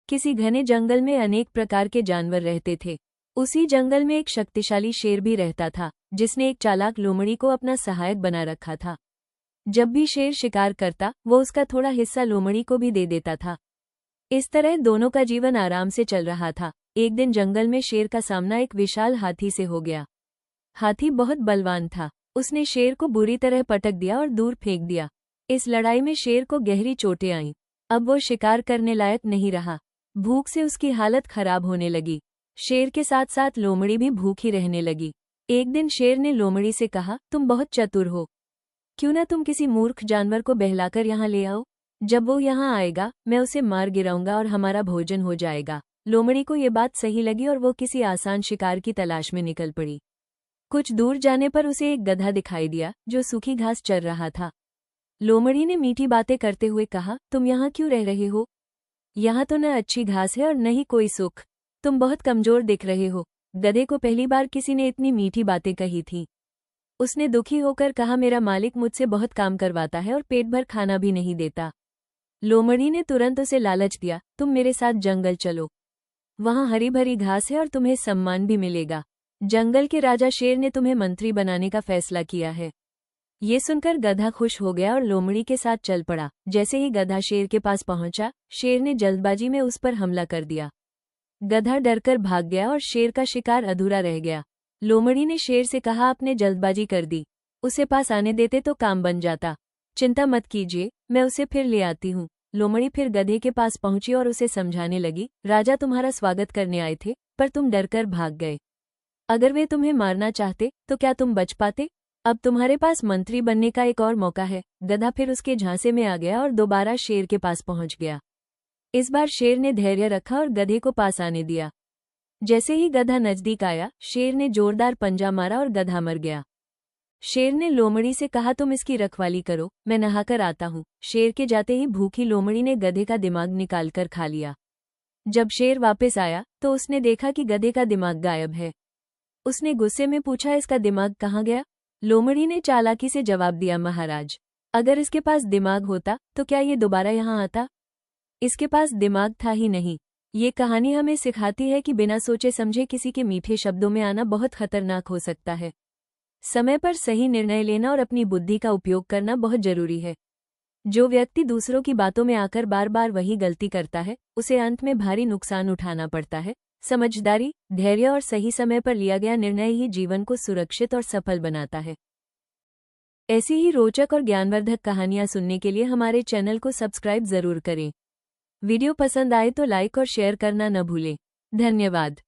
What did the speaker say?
किसी घने जंगल में अनेक प्रकार के जानवर रहते थे। उसी जंगल में एक शक्तिशाली शेर भी रहता था, जिसने एक चालाक लोमड़ी को अपना सहायक बना रखा था। जब भी शेर शिकार करता, वो उसका थोड़ा हिस्सा लोमड़ी को भी दे देता था। इस तरह दोनों का जीवन आराम से चल रहा था। एक दिन जंगल में शेर का सामना एक विशाल हाथी से हो गया। हाथी बहुत बलवान था। उसने शेर को बुरी तरह पटक दिया और दूर फेंक दिया। इस लड़ाई में शेर को गहरी चोटें आईं। अब वो शिकार करने लायक नहीं रहा। भूख से उसकी हालत खराब होने लगी। शेर के साथ साथ लोमड़ी भी भूखी रहने लगी। एक दिन शेर ने लोमड़ी से कहा, तुम बहुत चतुर हो, क्यों ना तुम किसी मूर्ख जानवर को बहलाकर यहाँ ले आओ। जब वो यहाँ आएगा, मैं उसे मार गिराऊंगा और हमारा भोजन हो जाएगा। लोमड़ी को ये बात सही लगी और वो किसी आसान शिकार की तलाश में निकल पड़ी। कुछ दूर जाने पर उसे एक गधा दिखाई दिया, जो सूखी घास चर रहा था। लोमड़ी ने मीठी बातें करते हुए कहा, तुम यहाँ क्यों रह रहे हो? यहाँ तो न अच्छी घास है और न ही कोई सुख। तुम बहुत कमजोर दिख रहे हो। गधे को पहली बार किसी ने इतनी मीठी बातें कही थी। उसने दुखी होकर कहा, मेरा मालिक मुझसे बहुत काम करवाता है और पेट भर खाना भी नहीं देता। लोमड़ी ने तुरंत उसे लालच दिया, तुम मेरे साथ जंगल चलो, वहाँ हरी भरी घास है और तुम्हें सम्मान भी मिलेगा। जंगल के राजा शेर ने तुम्हें मंत्री बनाने का फैसला किया है। ये सुनकर गधा खुश हो गया और लोमड़ी के साथ चल पड़ा। जैसे ही गधा शेर के पास पहुंचा, शेर ने जल्दबाजी में उस पर हमला कर दिया। गधा डरकर भाग गया और शेर का शिकार अधूरा रह गया। लोमड़ी ने शेर से कहा, आपने जल्दबाजी कर दी, उसे पास आने देते तो काम बन जाता। चिंता मत कीजिए, मैं उसे फिर ले आती हूँ। लोमड़ी फिर गधे के पास पहुंची और उसे समझाने लगी, राजा तुम्हारा स्वागत करने आए थे, पर तुम डरकर भाग गए। अगर वे तुम्हें मारना चाहते तो क्या तुम बच पाते? अब तुम्हारे पास मंत्री बनने का एक और मौका है। गधा फिर उसके झांसे में आ गया और दोबारा शेर के पास पहुंच गया। इस बार शेर ने धैर्य रखा और गधे को पास आने दिया। जैसे ही गधा नजदीक आया, शेर ने जोरदार पंजा मारा और गधा मर गया। शेर ने लोमड़ी से कहा, तुम इसकी रखवाली करो, मैं नहाकर आता हूँ। शेर के जाते ही भूखी लोमड़ी ने गधे का दिमाग निकालकर खा लिया। जब शेर वापस आया तो उसने देखा कि गधे का दिमाग गायब है। उसने गुस्से में पूछा, इसका दिमाग कहाँ गया? लोमड़ी ने चालाकी से जवाब दिया, महाराज, अगर इसके पास दिमाग होता तो क्या ये दोबारा यहाँ आता? इसके पास दिमाग था ही नहीं। ये कहानी हमें सिखाती है कि बिना सोचे समझे किसी के मीठे शब्दों में आना बहुत खतरनाक हो सकता है। समय पर सही निर्णय लेना और अपनी बुद्धि का उपयोग करना बहुत जरूरी है। जो व्यक्ति दूसरों की बातों में आकर बार बार वही गलती करता है, उसे अंत में भारी नुकसान उठाना पड़ता है। समझदारी, धैर्य और सही समय पर लिया गया निर्णय ही जीवन को सुरक्षित और सफल बनाता है। ऐसी ही रोचक और ज्ञानवर्धक कहानियां सुनने के लिए हमारे चैनल को सब्सक्राइब जरूर करें। वीडियो पसंद आए तो लाइक और शेयर करना न भूलें। धन्यवाद।